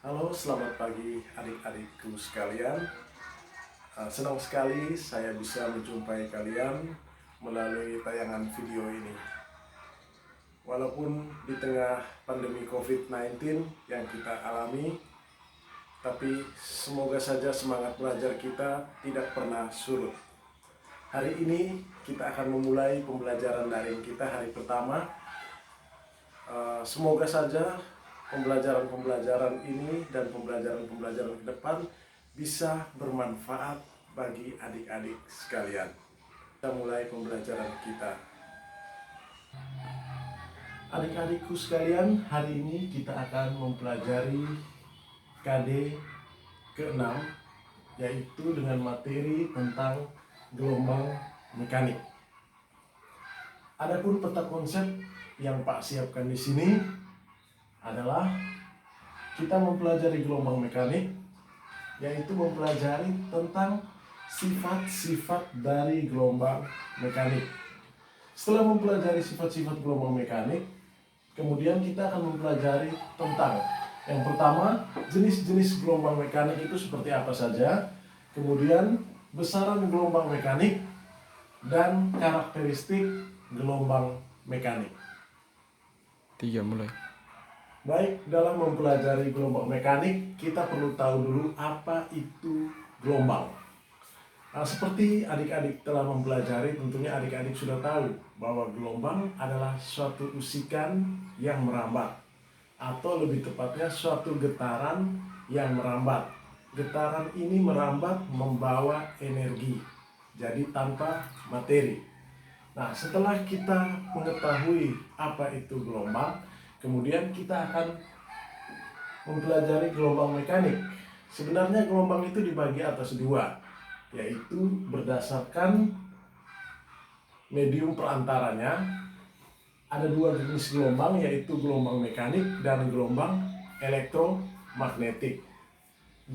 Halo, selamat pagi adik-adikku sekalian. Senang sekali saya bisa menjumpai kalian melalui tayangan video ini. Walaupun di tengah pandemi COVID-19 yang kita alami, tapi semoga saja semangat belajar kita tidak pernah surut. Hari ini kita akan memulai pembelajaran daring kita hari pertama. Semoga saja pembelajaran ini dan pembelajaran ke depan bisa bermanfaat bagi adik-adik sekalian. Kita mulai pembelajaran kita. Adik-adikku sekalian, hari ini kita akan mempelajari KD ke-6, yaitu dengan materi tentang gelombang mekanik. Adapun peta konsep yang Pak siapkan di sini adalah kita mempelajari gelombang mekanik, yaitu mempelajari tentang sifat-sifat dari gelombang mekanik. Setelah mempelajari sifat-sifat gelombang mekanik, kemudian kita akan mempelajari tentang yang pertama, jenis-jenis gelombang mekanik itu seperti apa saja, kemudian besaran gelombang mekanik, dan karakteristik gelombang mekanik. 3 mulai. Baik, dalam mempelajari gelombang mekanik, kita perlu tahu dulu apa itu gelombang. Seperti adik-adik telah mempelajari, tentunya adik-adik sudah tahu bahwa gelombang adalah suatu usikan yang merambat, atau lebih tepatnya suatu getaran yang merambat. Getaran ini merambat membawa energi, jadi tanpa materi. Nah, setelah kita mengetahui apa itu gelombang, kemudian kita akan mempelajari gelombang mekanik. Sebenarnya gelombang itu dibagi atas dua, yaitu berdasarkan medium perantaranya. Ada dua jenis gelombang, yaitu gelombang mekanik dan gelombang elektromagnetik.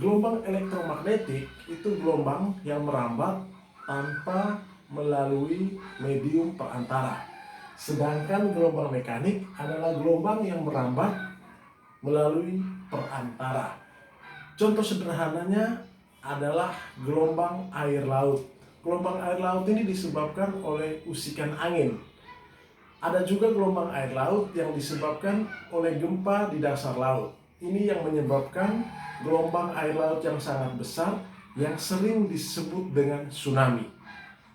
Gelombang elektromagnetik itu gelombang yang merambat tanpa melalui medium perantara. Sedangkan gelombang mekanik adalah gelombang yang merambat melalui perantara. Contoh sederhananya adalah gelombang air laut. Gelombang air laut ini disebabkan oleh usikan angin. Ada juga gelombang air laut yang disebabkan oleh gempa di dasar laut. Ini yang menyebabkan gelombang air laut yang sangat besar yang sering disebut dengan tsunami.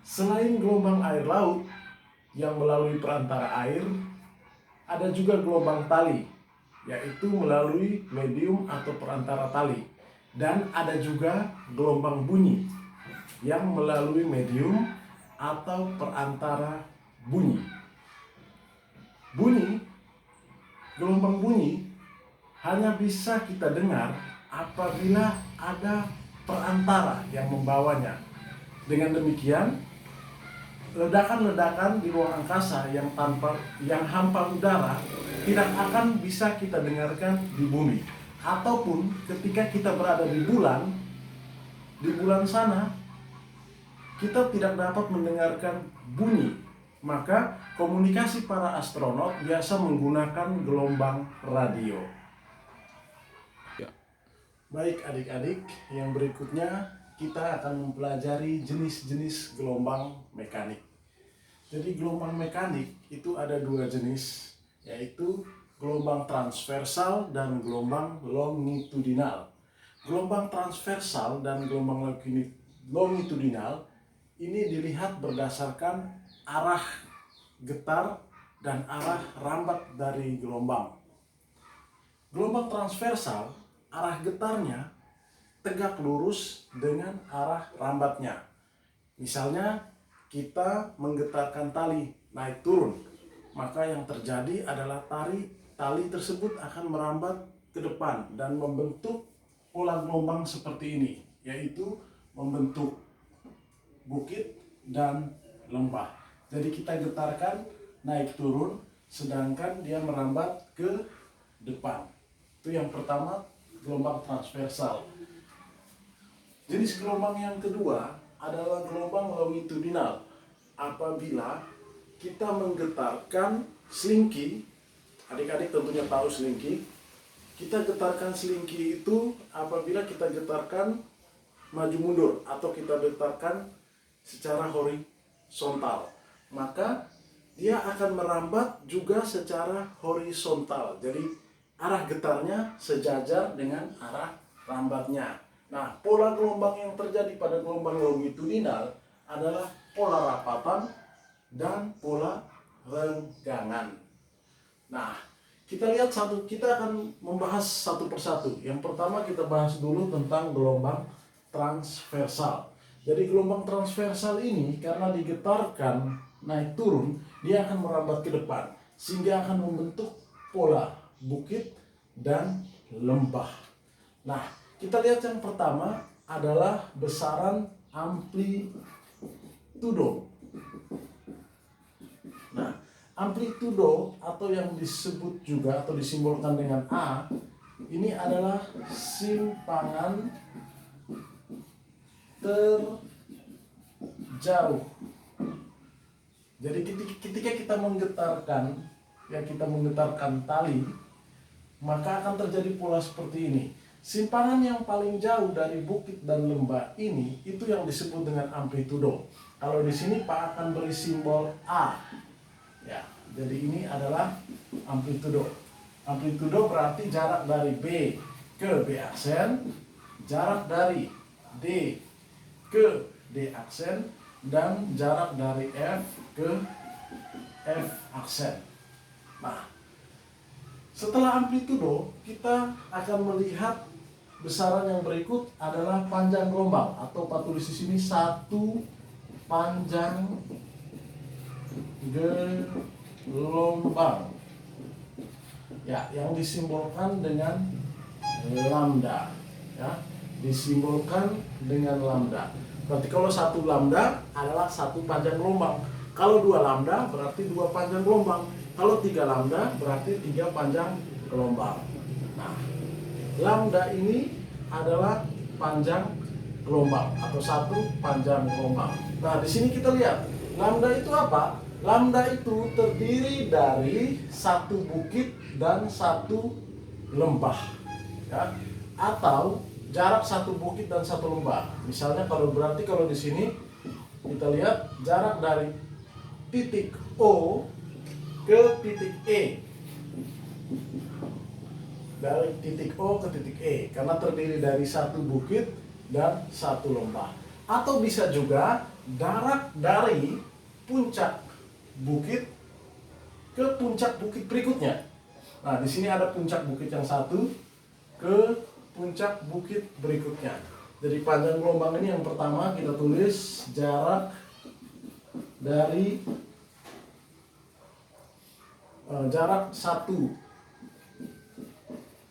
Selain gelombang air laut yang melalui perantara air, ada juga gelombang tali, yaitu melalui medium atau perantara tali. Dan ada juga gelombang bunyi yang melalui medium atau perantara bunyi. Gelombang bunyi hanya bisa kita dengar apabila ada perantara yang membawanya. Dengan demikian, ledakan-ledakan di ruang angkasa yang hampa udara tidak akan bisa kita dengarkan di bumi. Ataupun ketika kita berada di bulan sana, kita tidak dapat mendengarkan bunyi. Maka komunikasi para astronot biasa menggunakan gelombang radio. Ya. Baik adik-adik, yang berikutnya kita akan mempelajari jenis-jenis gelombang mekanik. Jadi gelombang mekanik itu ada dua jenis, yaitu gelombang transversal dan gelombang longitudinal. Gelombang transversal dan gelombang longitudinal ini dilihat berdasarkan arah getar dan arah rambat dari gelombang. Gelombang transversal, arah getarnya tegak lurus dengan arah rambatnya. Misalnya kita menggetarkan tali naik turun, maka yang terjadi adalah tali tersebut akan merambat ke depan dan membentuk pola gelombang seperti ini, yaitu membentuk bukit dan lembah. Jadi kita getarkan naik turun, sedangkan dia merambat ke depan. Itu yang pertama, gelombang transversal. Jenis gelombang yang kedua adalah gelombang longitudinal. Apabila kita menggetarkan selingki, adik-adik tentunya tahu selingki, kita getarkan selingki itu apabila kita getarkan maju mundur atau kita getarkan secara horizontal, maka dia akan merambat juga secara horizontal. Jadi arah getarnya sejajar dengan arah rambatnya. Nah, pola gelombang yang terjadi pada gelombang longitudinal adalah pola rapatan dan pola renggangan. Nah, kita akan membahas satu persatu. Yang pertama kita bahas dulu tentang gelombang transversal. Jadi gelombang transversal ini karena digetarkan naik turun, dia akan merambat ke depan sehingga akan membentuk pola bukit dan lembah. Nah, kita lihat yang pertama adalah besaran amplitudo. Nah, amplitudo atau yang disebut juga atau disimbolkan dengan A, ini adalah simpangan terjauh. Jadi ketika kita menggetarkan tali, maka akan terjadi pola seperti ini. Simpangan yang paling jauh dari bukit dan lembah ini itu yang disebut dengan amplitudo. Kalau di sini Pak akan beri simbol A. Ya, jadi ini adalah amplitudo. Amplitudo berarti jarak dari B ke B aksen, jarak dari D ke D aksen, dan jarak dari F ke F aksen. Nah, setelah amplitudo, kita akan melihat besaran yang berikut adalah panjang gelombang, atau Pak tulis di sini satu panjang gelombang. Ya, yang disimbolkan dengan lambda. Ya, disimbolkan dengan lambda. Berarti kalau satu lambda adalah satu panjang gelombang. Kalau dua lambda berarti dua panjang gelombang. Kalau tiga lambda berarti tiga panjang gelombang. Nah, lambda ini adalah panjang gelombang atau satu panjang gelombang. Nah, di sini kita lihat lambda itu apa? Lambda itu terdiri dari satu bukit dan satu lembah, ya, atau jarak satu bukit dan satu lembah. Misalnya kalau di sini kita lihat jarak dari titik O ke titik E. Dari titik O ke titik E karena terdiri dari satu bukit dan satu lembah. Atau bisa juga jarak dari puncak bukit ke puncak bukit berikutnya. Nah, di sini ada puncak bukit yang satu ke puncak bukit berikutnya. Jadi panjang gelombang ini yang pertama kita tulis jarak dari jarak satu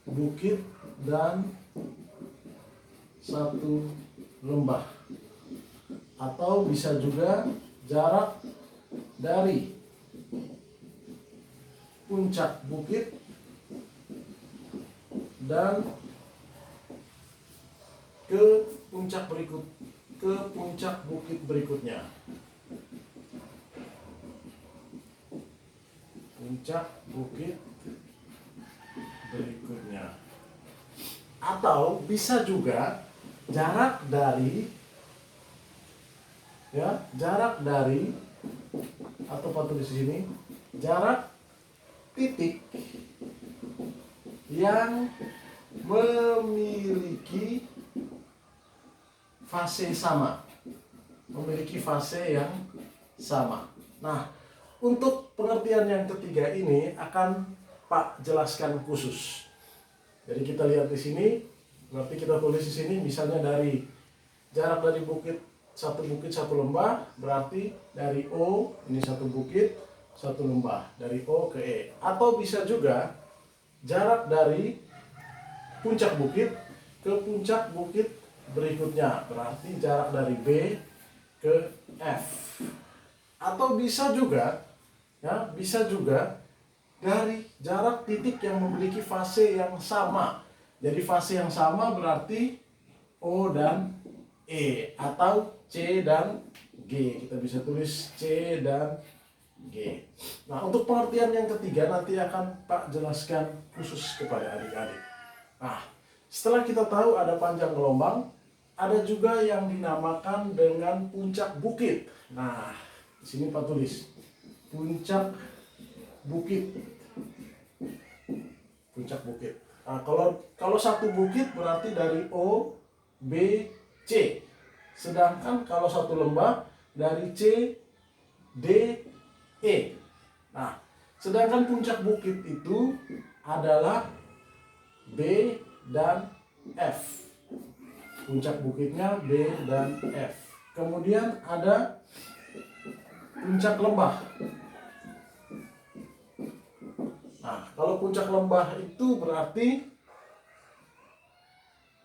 bukit dan satu lembah, atau bisa juga jarak dari puncak bukit dan ke puncak bukit berikutnya. Puncak bukit berikutnya. Atau bisa juga jarak dari atau patut di sini jarak titik yang memiliki fase yang sama. Nah, untuk pengertian yang ketiga ini akan Pak jelaskan khusus. Jadi kita lihat di sini, berarti kita tulis di sini misalnya dari jarak dari satu bukit satu lembah, berarti dari O ini satu bukit satu lembah, dari O ke E. Atau bisa juga jarak dari puncak bukit ke puncak bukit berikutnya, berarti jarak dari B ke F. Atau bisa juga dari jarak titik yang memiliki fase yang sama. Jadi fase yang sama berarti O dan E, atau C dan G. Kita bisa tulis C dan G. Nah, untuk pengertian yang ketiga nanti akan Pak jelaskan khusus kepada adik-adik. Nah, setelah kita tahu ada panjang gelombang, ada juga yang dinamakan dengan puncak bukit. Nah, di sini Pak tulis puncak bukit. Puncak bukit. Nah, kalau satu bukit berarti dari O, B, C. Sedangkan kalau satu lembah dari C, D, E. Nah, sedangkan puncak bukit itu adalah B dan F. Puncak bukitnya B dan F. Kemudian ada puncak lembah. Nah, kalau puncak lembah itu berarti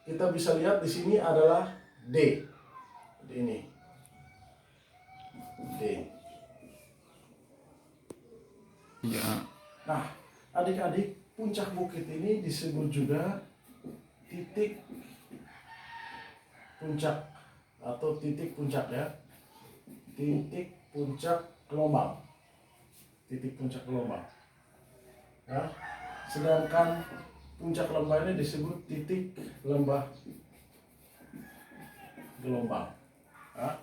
kita bisa lihat di sini adalah D. Jadi ini D. Iya. Nah, adik-adik, puncak bukit ini disebut juga titik puncak atau titik puncak ya. Titik puncak gelombang. Titik puncak gelombang. Nah, sedangkan puncak lembah ini disebut titik lembah gelombang. Nah,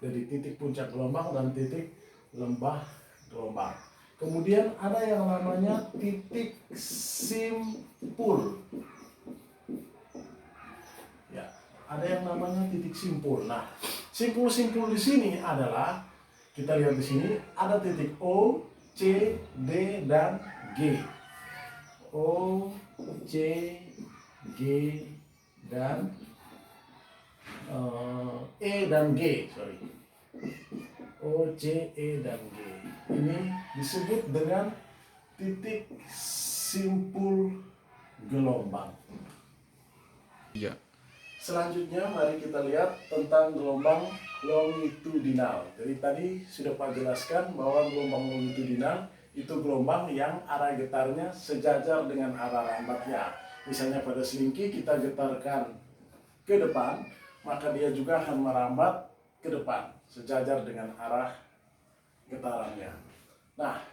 jadi titik puncak gelombang dan titik lembah gelombang. Kemudian ada yang namanya titik simpul. Ya, ada yang namanya titik simpul. Nah, simpul-simpul di sini adalah kita lihat di sini ada titik O, C, D dan G. O, C, G dan E dan G, sorry. O, C, E dan G. Ini disebut dengan titik simpul gelombang. Iya. Selanjutnya mari kita lihat tentang gelombang longitudinal. Jadi tadi sudah Pak jelaskan bahwa gelombang longitudinal itu gelombang yang arah getarnya sejajar dengan arah rambatnya. Misalnya pada selingki kita getarkan ke depan, maka dia juga akan merambat ke depan sejajar dengan arah getarannya. Nah,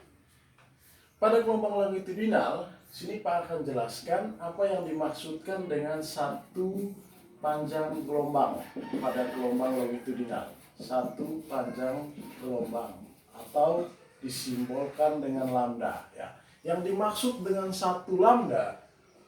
pada gelombang longitudinal, sini Pak akan jelaskan apa yang dimaksudkan dengan satu panjang gelombang pada gelombang longitudinal. Satu panjang gelombang atau disimbolkan dengan lambda ya. Yang dimaksud dengan satu lambda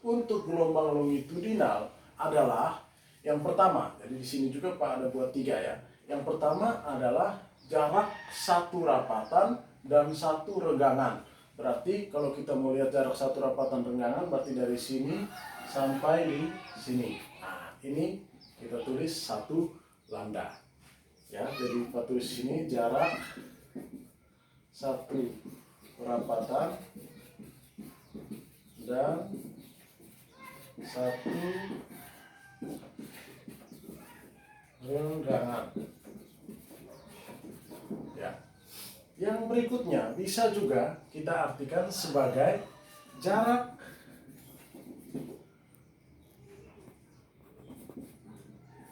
untuk gelombang longitudinal adalah yang pertama. Jadi di sini juga Pak ada buat 3 ya. Yang pertama adalah jarak satu rapatan dan satu regangan. Berarti kalau kita mau lihat jarak satu rapatan regangan berarti dari sini sampai di sini. Nah, ini kita tulis satu lambda. Ya, jadi kita tulis sini jarak satu rapatan dan satu renggangan. Ya. Yang berikutnya bisa juga kita artikan sebagai jarak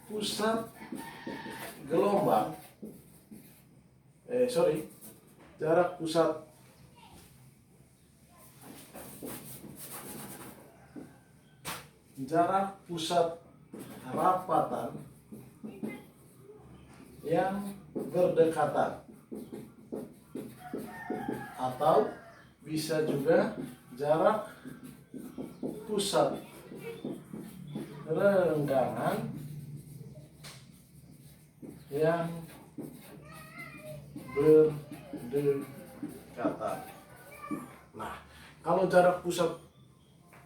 pusat gelombang. Jarak pusat rapatan yang berdekatan, atau bisa juga jarak pusat renggangan yang berdekatan. Nah, kalau jarak pusat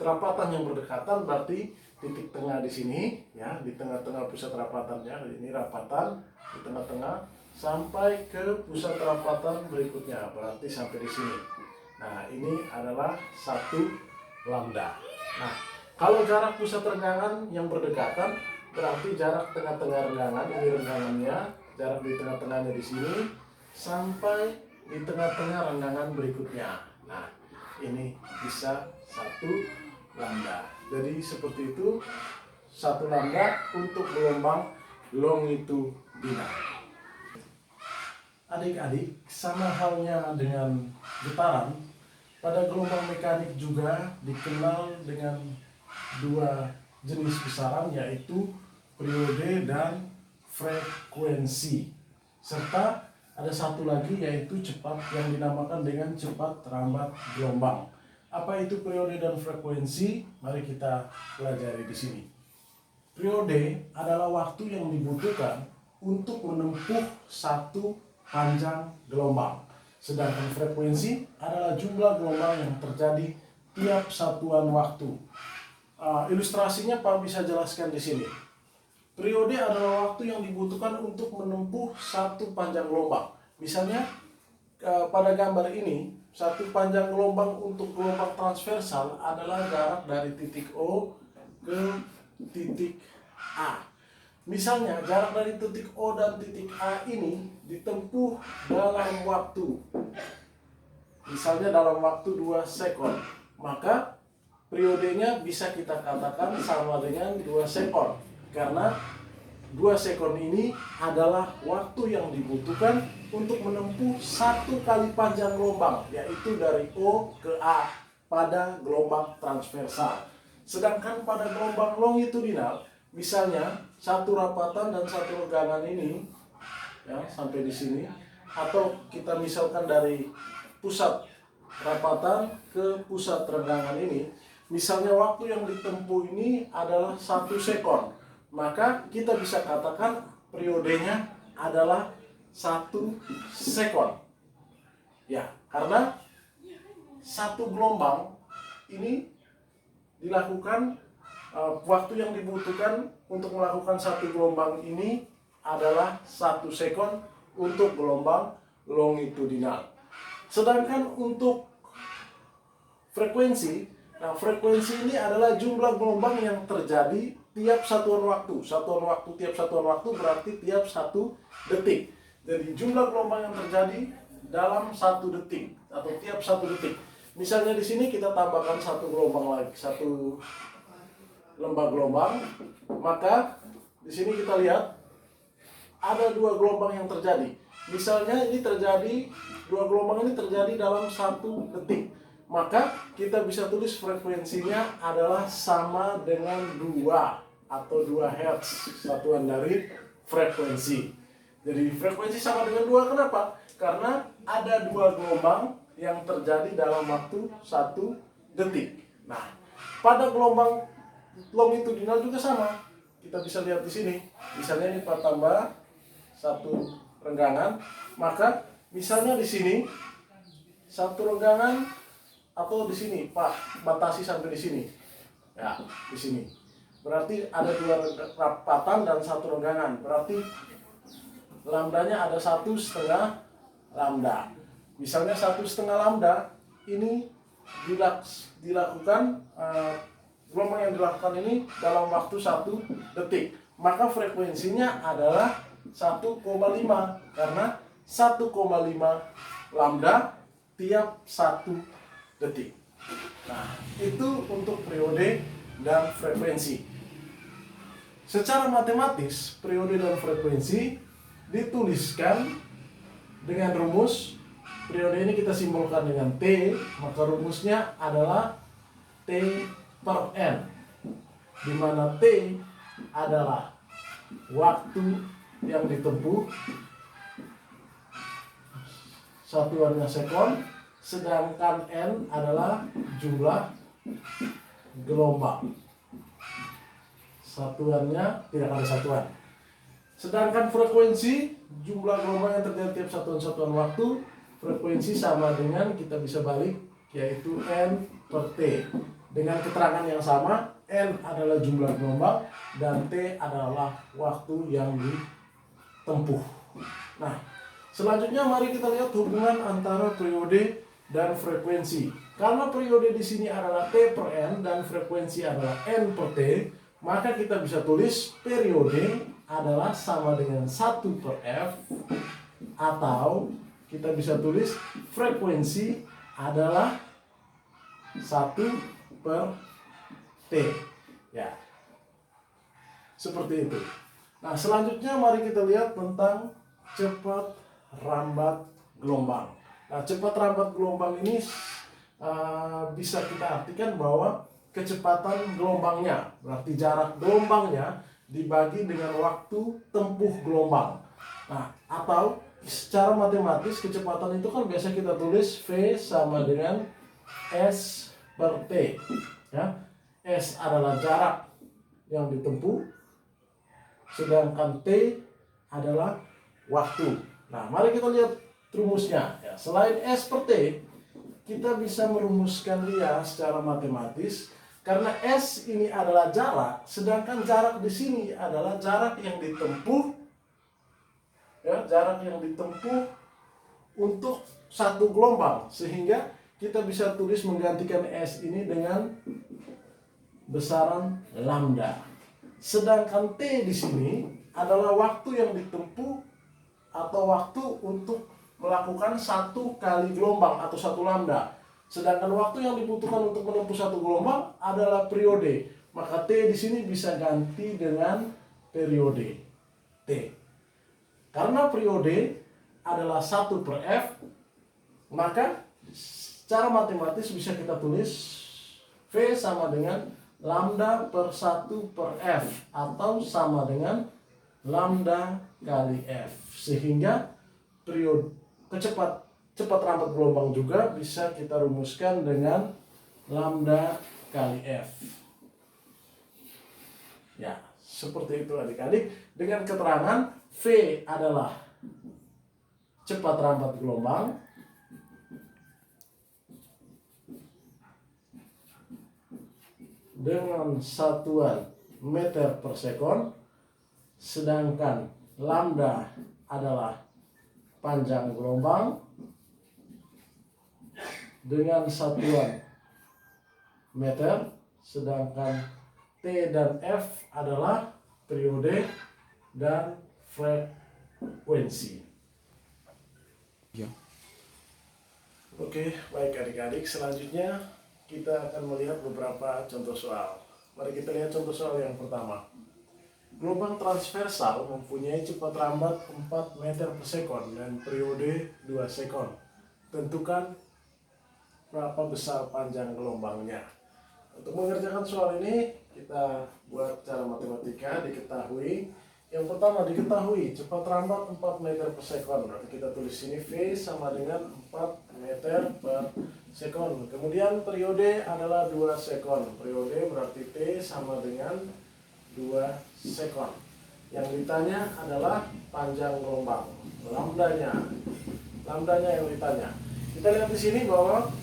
rapatan yang berdekatan berarti titik tengah di sini ya, di tengah-tengah pusat rapatannya, ini rapatan di tengah-tengah sampai ke pusat rapatan berikutnya, berarti sampai di sini. Nah, ini adalah satu lambda. Nah, kalau jarak pusat renggangan yang berdekatan berarti jarak tengah-tengah renggangan, ini renggangannya, jarak di tengah-tengahnya di sini sampai di tengah-tengah renggangan berikutnya. Nah, ini bisa satu lambda. Jadi seperti itu satu lambda untuk gelombang longitudinal. Adik-adik, sama halnya dengan getaran, pada gelombang mekanik juga dikenal dengan dua jenis besaran, yaitu periode dan frekuensi. Serta ada satu lagi, yaitu cepat, yang dinamakan dengan cepat rambat gelombang. Apa itu periode dan frekuensi? Mari kita pelajari di sini. Periode adalah waktu yang dibutuhkan untuk menempuh satu panjang gelombang. Sedangkan frekuensi adalah jumlah gelombang yang terjadi tiap satuan waktu. Ilustrasinya Pak bisa jelaskan di sini. Periode adalah waktu yang dibutuhkan untuk menempuh satu panjang gelombang. Misalnya pada gambar ini, satu panjang gelombang untuk gelombang transversal adalah jarak dari titik O ke titik A. Misalnya jarak dari titik O dan titik A ini ditempuh dalam waktu, misalnya dalam waktu 2 sekon, maka periodenya bisa kita katakan sama dengan 2 sekon, karena 2 sekon ini adalah waktu yang dibutuhkan untuk menempuh satu kali panjang gelombang, yaitu dari O ke A pada gelombang transversal. Sedangkan pada gelombang longitudinal, misalnya satu rapatan dan satu renggangan ini, ya, sampai di sini, atau kita misalkan dari pusat rapatan ke pusat renggangan ini, misalnya waktu yang ditempuh ini adalah 1 sekon, maka kita bisa katakan periodenya adalah 1 sekon. Ya, karena satu gelombang ini dilakukan, waktu yang dibutuhkan untuk melakukan satu gelombang ini adalah 1 sekon untuk gelombang longitudinal. Sedangkan untuk frekuensi, frekuensi ini adalah jumlah gelombang yang terjadi tiap satuan waktu. Satuan waktu tiap satuan waktu berarti tiap 1 detik. Jadi jumlah gelombang yang terjadi dalam 1 detik atau tiap 1 detik. Misalnya di sini kita tambahkan 1 gelombang lagi, 1 lembah gelombang, maka di sini kita lihat ada 2 gelombang yang terjadi. Misalnya ini terjadi, 2 gelombang ini terjadi dalam 1 detik, maka kita bisa tulis frekuensinya adalah sama dengan 2 atau 2 Hz, satuan dari frekuensi. Jadi frekuensi sama dengan 2, kenapa? Karena ada 2 gelombang yang terjadi dalam waktu 1 detik. Nah, pada gelombang longitudinal juga sama. Kita bisa lihat di sini. Misalnya ini Pak tambah 1 renggangan, maka misalnya di sini 1 renggangan, atau di sini Pak batasi sampai di sini. Ya, di sini. Berarti ada 2 rapatan dan 1 renggangan. Berarti lambdanya ada 1,5 lambda. Misalnya 1,5 lambda ini dilakukan, gelombang yang dilakukan ini dalam waktu 1 detik, maka frekuensinya adalah 1,5, karena 1,5 lambda tiap 1 detik. Nah, itu untuk periode dan frekuensi. Secara matematis, periode dan frekuensi dituliskan dengan rumus. Periode ini kita simbolkan dengan T, maka rumusnya adalah T per N, di mana T adalah waktu yang ditempuh, satuannya sekon, sedangkan N adalah jumlah gelombang, satuannya tidak ada satuan. Sedangkan frekuensi, jumlah gelombang yang terjadi tiap satuan waktu. Frekuensi sama dengan, kita bisa balik, yaitu N per T. Dengan keterangan yang sama, N adalah jumlah gelombang dan T adalah waktu yang ditempuh. Nah, selanjutnya mari kita lihat hubungan antara periode dan frekuensi. Karena periode di sini adalah T per N dan frekuensi adalah N per T, maka kita bisa tulis periode adalah sama dengan 1 per F, atau kita bisa tulis frekuensi adalah 1 per T. Ya, seperti itu. Nah, selanjutnya mari kita lihat tentang cepat rambat gelombang. Nah, cepat rambat gelombang ini bisa kita artikan bahwa kecepatan gelombangnya. Berarti jarak gelombangnya dibagi dengan waktu tempuh gelombang. Nah, atau secara matematis kecepatan itu kan biasa kita tulis V sama dengan S per T. Ya. S adalah jarak yang ditempuh, sedangkan T adalah waktu. Nah, mari kita lihat rumusnya. Ya, selain S per T, kita bisa merumuskan dia secara matematis karena S ini adalah jarak, sedangkan jarak di sini adalah jarak yang ditempuh, ya, jarak yang ditempuh untuk satu gelombang, sehingga kita bisa tulis menggantikan S ini dengan besaran lambda. Sedangkan T di sini adalah waktu yang ditempuh atau waktu untuk melakukan satu kali gelombang atau satu lambda. Sedangkan waktu yang dibutuhkan untuk menempuh satu gelombang adalah periode. Maka T di sini bisa ganti dengan periode T. Karena periode adalah 1 per F, maka secara matematis bisa kita tulis V sama dengan lambda per 1 per F atau sama dengan lambda kali F, sehingga periode cepat rambat gelombang juga bisa kita rumuskan dengan lambda kali F. Ya, seperti itu adik-adik, dengan keterangan V adalah cepat rambat gelombang, dengan satuan meter per sekon, sedangkan lambda adalah panjang gelombang dengan satuan meter, sedangkan T dan F adalah periode dan frekuensi. Ya. Oke, baik adik-adik, selanjutnya kita akan melihat beberapa contoh soal. Mari kita lihat contoh soal yang pertama. Gelombang transversal mempunyai cepat rambat 4 meter per sekon dan periode 2 sekon. Tentukan berapa besar panjang gelombangnya. Untuk mengerjakan soal ini, kita buat cara matematika. Diketahui, yang pertama diketahui cepat rambat 4 meter per sekon. Berarti kita tulis sini V sama dengan 4 meter per sekon. Kemudian periode adalah 2 sekon. Periode berarti T sama dengan 2 sekon. Yang ditanya adalah panjang gelombang, lambdanya yang ditanya. Kita lihat di sini bahwa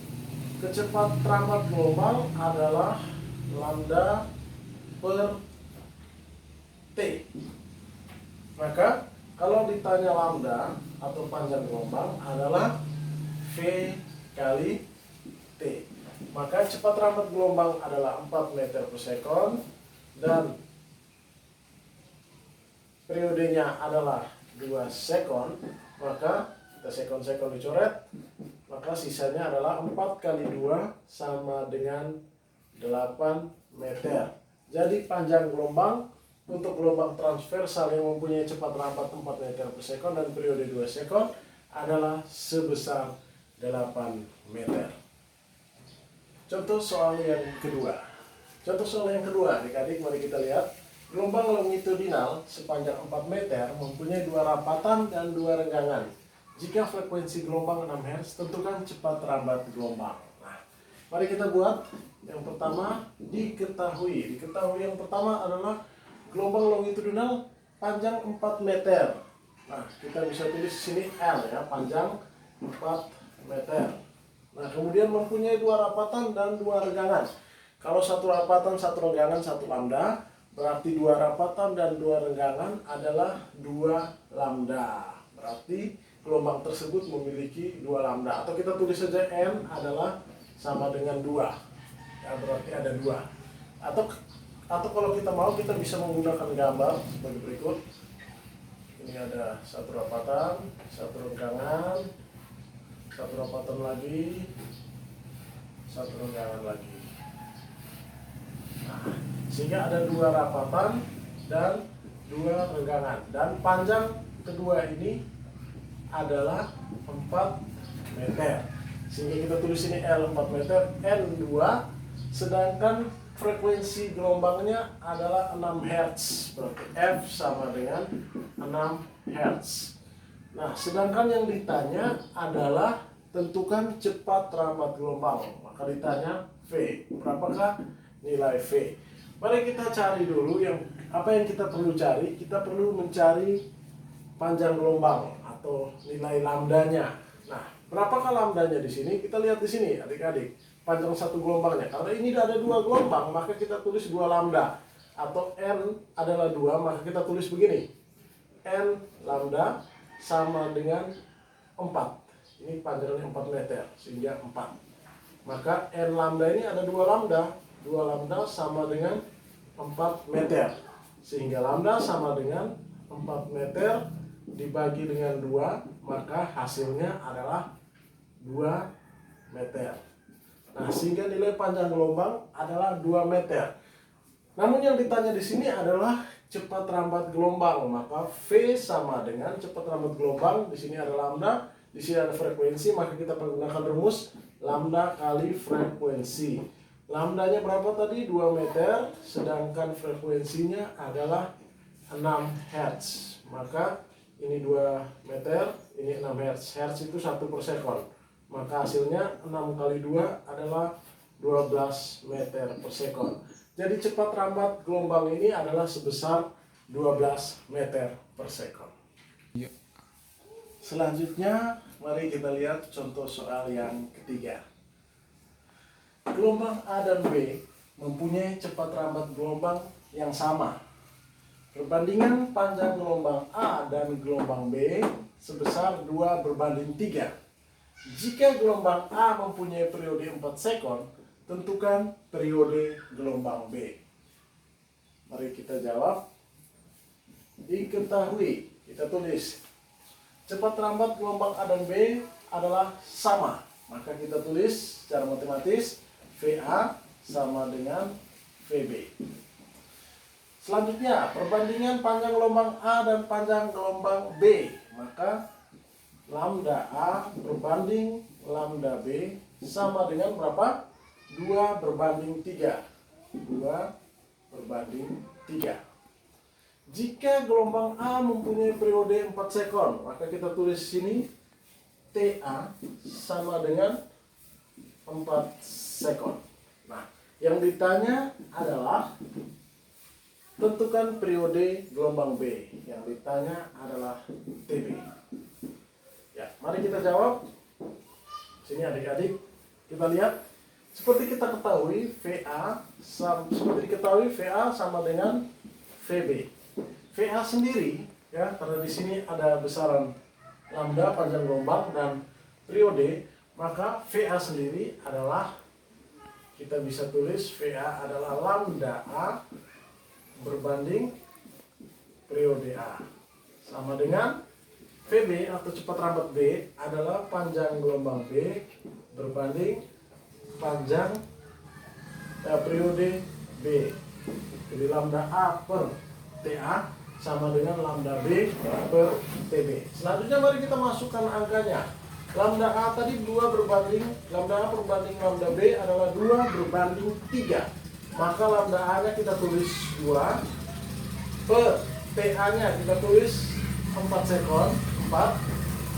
kecepatan rambat gelombang adalah lambda per T. Maka kalau ditanya lambda atau panjang gelombang adalah V kali T. Maka cepat rambat gelombang adalah 4 meter per sekon dan periodenya adalah 2 sekon. Maka kita sekon-sekon dicoret, maka sisanya adalah 4 kali 2 sama dengan 8 meter. Jadi panjang gelombang untuk gelombang transversal yang mempunyai cepat rambat 4 meter per sekon dan periode 2 sekon adalah sebesar 8 meter. Contoh soal yang kedua. Contoh soal yang kedua, adik-adik, mari kita lihat. Gelombang longitudinal sepanjang 4 meter mempunyai 2 rapatan dan 2 renggangan. Jika frekuensi gelombang 6 Hz, tentukan cepat rambat gelombang. Nah, mari kita buat. Yang pertama diketahui. Diketahui yang pertama adalah gelombang longitudinal panjang 4 meter. Nah, kita bisa tulis sini L ya, panjang 4 meter. Nah, kemudian mempunyai 2 rapatan dan 2 renggangan. Kalau 1 rapatan, 1 renggangan, 1 lambda, berarti 2 rapatan dan 2 renggangan adalah 2 lambda. Berarti gelombang tersebut memiliki 2 lambda. Atau kita tulis saja N adalah sama dengan 2. Ya, berarti ada 2. Atau kalau kita mau, kita bisa menggunakan gambar sebagai berikut. Ini ada 1 rapatan, 1 renggangan, 1 rapatan lagi, 1 renggangan lagi. Nah, sehingga ada 2 rapatan dan 2 renggangan. Dan panjang kedua ini adalah 4 meter. Sehingga kita tulis ini L 4 meter, N 2, sedangkan frekuensi gelombangnya adalah 6 Hz. Berarti F sama dengan 6 Hz. Nah, sedangkan yang ditanya adalah tentukan cepat lambat gelombang. Maka ditanya V. Berapakah nilai V? Mari kita cari dulu apa yang kita perlu cari. Kita perlu mencari panjang gelombang atau nilai lambdanya. Nah, berapakah lambdanya di sini? Kita lihat di sini, adik-adik. Panjang satu gelombangnya. Karena ini ada 2 gelombang, maka kita tulis 2 lambda. Atau N adalah 2, maka kita tulis begini. N lambda sama dengan 4. Ini panjangnya 4 meter, sehingga 4. Maka N lambda ini ada 2 lambda. 2 lambda sama dengan 4 meter. Sehingga lambda sama dengan 4 meter dibagi dengan 2, maka hasilnya adalah 2 meter. Nah, sehingga nilai panjang gelombang adalah 2 meter. Namun yang ditanya di sini adalah cepat lambat gelombang, maka V sama dengan cepat lambat gelombang. Di sini ada lambda, di sini ada frekuensi, maka kita menggunakan rumus lambda kali frekuensi. Lambdanya berapa tadi? 2 meter, sedangkan frekuensinya adalah 6 Hz. Maka ini 2 meter, ini 6 Hz. Hz itu 1 per sekon. Maka hasilnya 6 kali 2 adalah 12 meter per sekon. Jadi cepat lambat gelombang ini adalah sebesar 12 meter per sekon. Ya. Selanjutnya, mari kita lihat contoh soal yang ketiga. Gelombang A dan B mempunyai cepat lambat gelombang yang sama. Perbandingan panjang gelombang A dan gelombang B sebesar 2:3. Jika gelombang A mempunyai periode 4 sekon, tentukan periode gelombang B. Mari kita jawab. Diketahui, kita tulis. Cepat lambat gelombang A dan B adalah sama. Maka kita tulis secara matematis VA sama dengan VB. Selanjutnya, perbandingan panjang gelombang A dan panjang gelombang B. Maka lambda A berbanding lambda B sama dengan berapa? 2:3. 2:3. Jika gelombang A mempunyai periode 4 sekon, maka kita tulis sini TA sama dengan 4 sekon. Nah, yang ditanya adalah tentukan periode gelombang B. Yang ditanya adalah TB. Ya, mari kita jawab. Sini adik-adik, kita lihat. Seperti diketahui VA sama dengan VB. VA sendiri, ya, karena di sini ada besaran lambda panjang gelombang dan periode, maka VA sendiri adalah, kita bisa tulis VA adalah lambda A berbanding periode A sama dengan VB atau cepat lambat B adalah panjang gelombang B berbanding panjang periode B. Jadi lambda A per TA sama dengan lambda B per TB. Selanjutnya mari kita masukkan angkanya. Lambda A tadi 2 berbanding, lambda A berbanding lambda B adalah 2:3. Maka lambda A-nya kita tulis 2 per TA-nya kita tulis 4 sekon, 4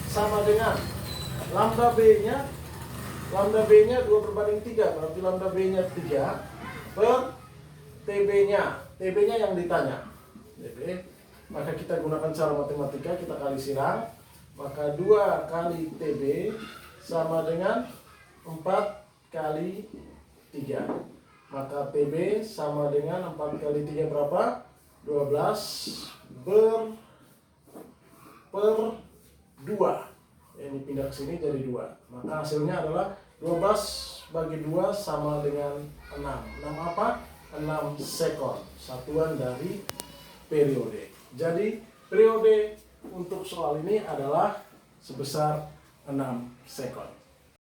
sama dengan lambda B-nya 2:3, berarti lambda B-nya 3 per TB-nya yang ditanya. TB, maka kita gunakan cara matematika, kita kali silang, maka 2 kali TB sama dengan 4 kali 3. Maka TB sama dengan 4 kali 3 berapa? 12 per 2. Ini pindah ke sini jadi 2. Maka hasilnya adalah 12 bagi 2 sama dengan 6. 6 apa? 6 sekon. Satuan dari periode. Jadi periode untuk soal ini adalah sebesar 6 sekon.